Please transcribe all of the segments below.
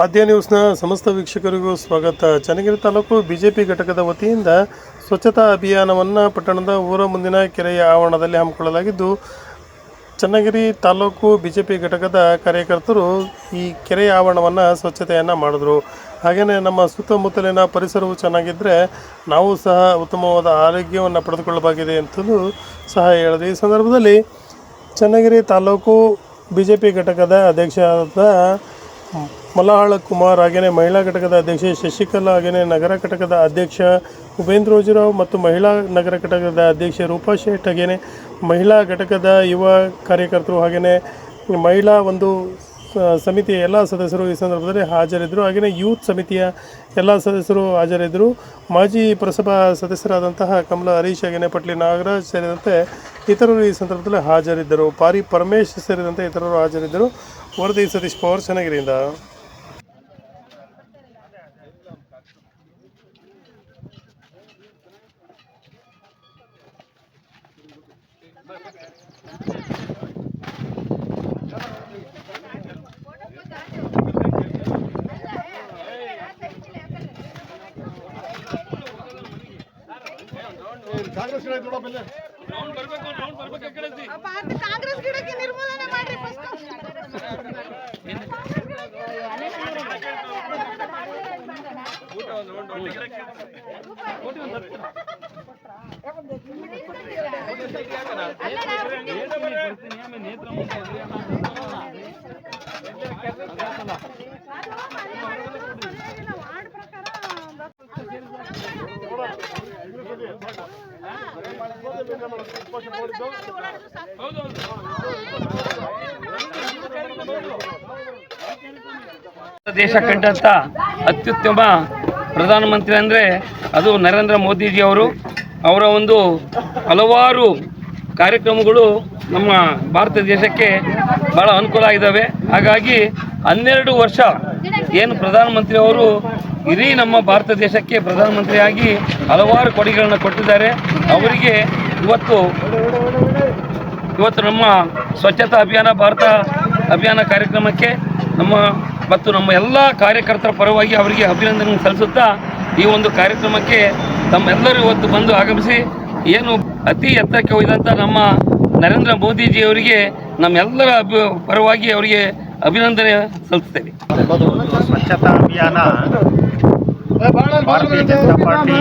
ಆದ್ಯ ನ್ಯೂಸ್ನ ಸಮಸ್ತ ವೀಕ್ಷಕರಿಗೂ ಸ್ವಾಗತ. ಚನ್ನಗಿರಿ ತಾಲೂಕು ಬಿಜೆಪಿ ಘಟಕದ ವತಿಯಿಂದ ಸ್ವಚ್ಛತಾ ಅಭಿಯಾನವನ್ನು ಪಟ್ಟಣದ ಊರ ಮುಂದಿನ ಕೆರೆಯ ಆವರಣದಲ್ಲಿ ಹಮ್ಮಿಕೊಳ್ಳಲಾಗಿದ್ದು, ಚನ್ನಗಿರಿ ತಾಲೂಕು ಬಿಜೆಪಿ ಘಟಕದ ಕಾರ್ಯಕರ್ತರು ಈ ಕೆರೆಯ ಆವರಣವನ್ನು ಸ್ವಚ್ಛತೆಯನ್ನು ಮಾಡಿದ್ರು. ಹಾಗೆಯೇ ನಮ್ಮ ಸುತ್ತಮುತ್ತಲಿನ ಪರಿಸರವು ಚೆನ್ನಾಗಿದ್ದರೆ ನಾವು ಸಹ ಉತ್ತಮವಾದ ಆರೋಗ್ಯವನ್ನು ಪಡೆದುಕೊಳ್ಳಬಹುದಾಗಿದೆ ಅಂತಲೂ ಸಹ ಹೇಳಿದೆ. ಈ ಸಂದರ್ಭದಲ್ಲಿ ಚನ್ನಗಿರಿ ತಾಲೂಕು ಬಿಜೆಪಿ ಘಟಕದ ಅಧ್ಯಕ್ಷರಾದ ಮಲಹಾಳ ಕುಮಾರ್, ಹಾಗೆಯೇ ಮಹಿಳಾ ಘಟಕದ ಅಧ್ಯಕ್ಷೆ ಶಶಿಕಲಾ, ಹಾಗೆಯೇ ನಗರ ಘಟಕದ ಅಧ್ಯಕ್ಷ ಉಪೇಂದ್ರ ರೋಜಿರಾವ್ ಮತ್ತು ಮಹಿಳಾ ನಗರ ಘಟಕದ ಅಧ್ಯಕ್ಷೆ ರೂಪಾ ಶೇಟ್, ಹಾಗೆಯೇ ಮಹಿಳಾ ಘಟಕದ ಯುವ ಕಾರ್ಯಕರ್ತರು, ಹಾಗೆಯೇ ಮಹಿಳಾ ಒಂದು ಸಮಿತಿಯ ಎಲ್ಲ ಸದಸ್ಯರು ಈ ಸಂದರ್ಭದಲ್ಲಿ ಹಾಜರಿದ್ದರು. ಹಾಗೆಯೇ ಯೂತ್ ಸಮಿತಿಯ ಎಲ್ಲ ಸದಸ್ಯರು ಹಾಜರಿದ್ದರು. ಮಾಜಿ ಪುರಸಭಾ ಸದಸ್ಯರಾದಂತಹ ಕಮಲಾ ಹರೀಶ್, ಹಾಗೆಯೇ ಪಟ್ಲಿ ನಾಗರಾಜ್ ಸೇರಿದಂತೆ ಇತರರು ಈ ಸಂದರ್ಭದಲ್ಲಿ ಹಾಜರಿದ್ದರು. ಪಾರಿ ಪರಮೇಶ್ ಸೇರಿದಂತೆ ಇತರರು ಹಾಜರಿದ್ದರು. ವರದಿ ಸತೀಶ್ ಪವಾರ್, ಚನ್ನಗಿರಿಯಿಂದ. ಕಾಂಗ್ರೆಸ್ ಗಿಡಕ್ಕೆ ನಿರ್ಮೂಲನೆ ಮಾಡ್ರಿ ಫಸ್ಟ್. ದೇಶ ಕಂಡಂಥ ಅತ್ಯುತ್ತಮ ಪ್ರಧಾನಮಂತ್ರಿ ಅಂದರೆ ಅದು ನರೇಂದ್ರ ಮೋದಿಜಿಯವರು. ಅವರ ಒಂದು ಹಲವಾರು ಕಾರ್ಯಕ್ರಮಗಳು ನಮ್ಮ ಭಾರತ ದೇಶಕ್ಕೆ ಭಾಳ ಅನುಕೂಲ ಆಗಿದ್ದಾವೆ. ಹಾಗಾಗಿ 12 ವರ್ಷ ಏನು ಪ್ರಧಾನಮಂತ್ರಿ ಅವರು ಇಡೀ ನಮ್ಮ ಭಾರತ ದೇಶಕ್ಕೆ ಪ್ರಧಾನಮಂತ್ರಿಯಾಗಿ ಹಲವಾರು ಕೊಡುಗೆಗಳನ್ನು ಕೊಟ್ಟಿದ್ದಾರೆ. ಅವರಿಗೆ ಇವತ್ತು ನಮ್ಮ ಸ್ವಚ್ಛತಾ ಅಭಿಯಾನ, ಭಾರತ ಅಭಿಯಾನ ಕಾರ್ಯಕ್ರಮಕ್ಕೆ ನಮ್ಮ ಎಲ್ಲ ಕಾರ್ಯಕರ್ತರ ಪರವಾಗಿ ಅವರಿಗೆ ಅಭಿನಂದನೆ ಸಲ್ಲಿಸುತ್ತಾ, ಈ ಒಂದು ಕಾರ್ಯಕ್ರಮಕ್ಕೆ ತಮ್ಮೆಲ್ಲರೂ ಇವತ್ತು ಬಂದು ಆಗಮಿಸಿ ಏನು ಅತಿ ಎತ್ತರಕ್ಕೆ ಹೋಗಿದಂಥ ನಮ್ಮ ನರೇಂದ್ರ ಮೋದಿಜಿಯವರಿಗೆ ನಮ್ಮೆಲ್ಲರ ಪರವಾಗಿ ಅವರಿಗೆ ಅಭಿನಂದನೆ ಸಲ್ಲಿಸ್ತೇವೆ. ಸ್ವಚ್ಛತಾ ಅಭಿಯಾನ ಭಾರತೀಯ ಜನತಾ ಪಾರ್ಟಿ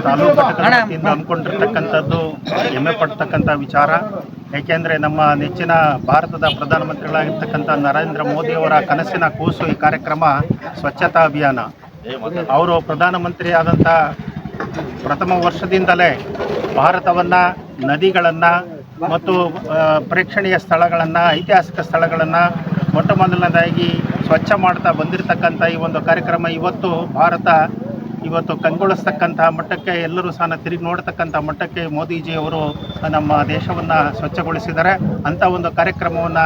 ತಾಲೂಕು ಘಟಕದಿಂದ ಹಮ್ಮಿಕೊಂಡಿರ್ತಕ್ಕಂಥದ್ದು ಹೆಮ್ಮೆ ಪಡ್ತಕ್ಕಂಥ ವಿಚಾರ. ಏಕೆಂದರೆ ನಮ್ಮ ನೆಚ್ಚಿನ ಭಾರತದ ಪ್ರಧಾನಮಂತ್ರಿಗಳಾಗಿರ್ತಕ್ಕಂಥ ನರೇಂದ್ರ ಮೋದಿಯವರ ಕನಸಿನ ಕೂಸು ಈ ಕಾರ್ಯಕ್ರಮ ಸ್ವಚ್ಛತಾ ಅಭಿಯಾನ. ಅವರು ಪ್ರಧಾನಮಂತ್ರಿ ಆದಂಥ ಪ್ರಥಮ ವರ್ಷದಿಂದಲೇ ಭಾರತವನ್ನು, ನದಿಗಳನ್ನು ಮತ್ತು ಪ್ರೇಕ್ಷಣೀಯ ಸ್ಥಳಗಳನ್ನು, ಐತಿಹಾಸಿಕ ಸ್ಥಳಗಳನ್ನು ಮೊಟ್ಟ ಮೊದಲನೇದಾಗಿ ಸ್ವಚ್ಛ ಮಾಡ್ತಾ ಬಂದಿರತಕ್ಕಂಥ ಈ ಒಂದು ಕಾರ್ಯಕ್ರಮ ಇವತ್ತು ಕಂಗೊಳಿಸ್ತಕ್ಕಂಥ ಮಟ್ಟಕ್ಕೆ, ಎಲ್ಲರೂ ಸಹ ತಿರುಗಿ ನೋಡ್ತಕ್ಕಂಥ ಮಟ್ಟಕ್ಕೆ ಮೋದಿಜಿಯವರು ನಮ್ಮ ದೇಶವನ್ನು ಸ್ವಚ್ಛಗೊಳಿಸಿದ್ದಾರೆ. ಅಂಥ ಒಂದು ಕಾರ್ಯಕ್ರಮವನ್ನು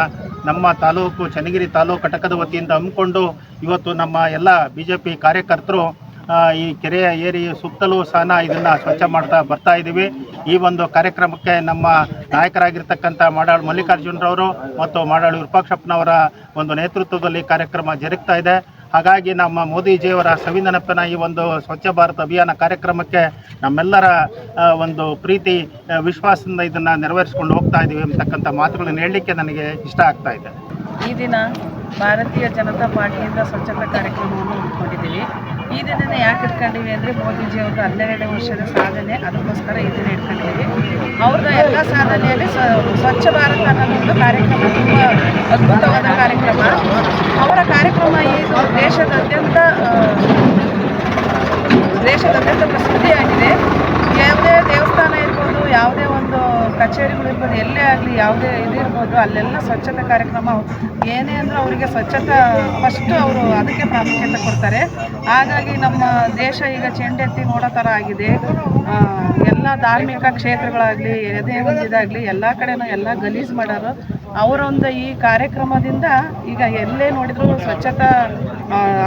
ನಮ್ಮ ಚನ್ನಗಿರಿ ತಾಲೂಕು ಘಟಕದ ವತಿಯಿಂದ ಹಮ್ಮಿಕೊಂಡು ಇವತ್ತು ನಮ್ಮ ಎಲ್ಲ BJP ಕಾರ್ಯಕರ್ತರು ಈ ಕೆರೆಯ ಏರಿಯ ಸುತ್ತಲೂ ಸಹ ಇದನ್ನು ಸ್ವಚ್ಛ ಮಾಡ್ತಾ ಬರ್ತಾ ಇದ್ದೀವಿ. ಈ ಒಂದು ಕಾರ್ಯಕ್ರಮಕ್ಕೆ ನಮ್ಮ ನಾಯಕರಾಗಿರ್ತಕ್ಕಂಥ ಮಾಡಾಳು ಮಲ್ಲಿಕಾರ್ಜುನರವರು ಮತ್ತು ಮಾಡಾಳು ವಿರೂಪಾಕ್ಷಪ್ಪನವರ ಒಂದು ನೇತೃತ್ವದಲ್ಲಿ ಕಾರ್ಯಕ್ರಮ ಜರುಗ್ತಾ ಇದೆ. ಹಾಗಾಗಿ ನಮ್ಮ ಮೋದಿಜಿಯವರ ಸವಿನೆನಪಿನ ಈ ಒಂದು ಸ್ವಚ್ಛ ಭಾರತ ಅಭಿಯಾನ ಕಾರ್ಯಕ್ರಮಕ್ಕೆ ನಮ್ಮೆಲ್ಲರ ಒಂದು ಪ್ರೀತಿ ವಿಶ್ವಾಸದಿಂದ ಇದನ್ನು ನೆರವೇರಿಸ್ಕೊಂಡು ಹೋಗ್ತಾ ಇದ್ದೀವಿ ಅಂತಕ್ಕಂಥ ಮಾತುಗಳನ್ನು ಹೇಳಲಿಕ್ಕೆ ನನಗೆ ಇಷ್ಟ ಆಗ್ತಾ ಇದೆ. ಈ ದಿನ ಭಾರತೀಯ ಜನತಾ ಪಾರ್ಟಿಯಿಂದ ಸ್ವಚ್ಛತಾ ಕಾರ್ಯಕ್ರಮವನ್ನು ಹಮ್ಮಿಕೊಂಡಿದ್ದೀವಿ. ಈ ದಿನನೇ ಯಾಕೆ ಇಟ್ಕೊಂಡಿವಿ ಅಂದರೆ ಮೋದಿಜಿಯವ್ರದ್ದು 12 ವರ್ಷದ ಸಾಧನೆ, ಅದಕ್ಕೋಸ್ಕರ ಈ ದಿನ ಇಟ್ಕೊಂಡಿದ್ದೀವಿ. ಅವ್ರದ್ದು ಎಲ್ಲ ಸಾಧನೆಯಲ್ಲಿ ಸ್ವಚ್ಛ ಭಾರತ ಅನ್ನೋದೊಂದು ಕಾರ್ಯಕ್ರಮ ತುಂಬ ಅದ್ಭುತವಾದ ಕಾರ್ಯಕ್ರಮ. ಅವರ ಕಾರ್ಯಕ್ರಮ ಈಗ ದೇಶದಾದ್ಯಂತ ಪ್ರಸಿದ್ಧಿಯಾಗಿದೆ. ಯಾವುದೇ ದೇವಸ್ಥಾನ ಇರ್ಬೋದು, ಯಾವುದೇ ಒಂದು ಕಚೇರಿಗಳಿರ್ಬೋದು, ಎಲ್ಲೇ ಆಗಲಿ, ಯಾವುದೇ ಇದಿರ್ಬೋದು, ಅಲ್ಲೆಲ್ಲ ಸ್ವಚ್ಛತಾ ಕಾರ್ಯಕ್ರಮ ಏನೇ ಅಂದರೂ ಅವರಿಗೆ ಸ್ವಚ್ಛತಾ ಫಸ್ಟು ಅವರು ಅದಕ್ಕೆ ಪ್ರಾಮುಖ್ಯತೆ ಕೊಡ್ತಾರೆ. ಹಾಗಾಗಿ ನಮ್ಮ ದೇಶ ಈಗ ಚೆಂಡೆತ್ತಿ ನೋಡೋ ಥರ ಆಗಿದೆ. ಎಲ್ಲ ಧಾರ್ಮಿಕ ಕ್ಷೇತ್ರಗಳಾಗಲಿ, ಎದೆ ಒಂದಿದಾಗಲಿ ಎಲ್ಲ ಕಡೆನೂ ಎಲ್ಲ ಗಲೀಜು ಮಾಡೋರು. ಅವರೊಂದು ಈ ಕಾರ್ಯಕ್ರಮದಿಂದ ಈಗ ಎಲ್ಲೇ ನೋಡಿದರೂ ಸ್ವಚ್ಛತಾ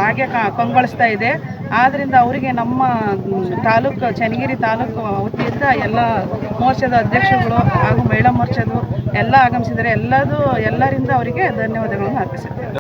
ಹಾಗೆ ಕಂಗೊಳಿಸ್ತಾ ಇದೆ. ಆದ್ದರಿಂದ ಅವರಿಗೆ ನಮ್ಮ ಚನ್ನಗಿರಿ ತಾಲೂಕು ವತಿಯಿಂದ ಎಲ್ಲ ಮೋರ್ಚಾದ ಅಧ್ಯಕ್ಷರುಗಳು ಹಾಗೂ ಮಹಿಳಾ ಮೋರ್ಚಾದು ಎಲ್ಲ ಆಗಮಿಸಿದರೆ ಎಲ್ಲರಿಂದ ಅವರಿಗೆ ಧನ್ಯವಾದಗಳನ್ನು ಅರ್ಪಿಸುತ್ತೇವೆ.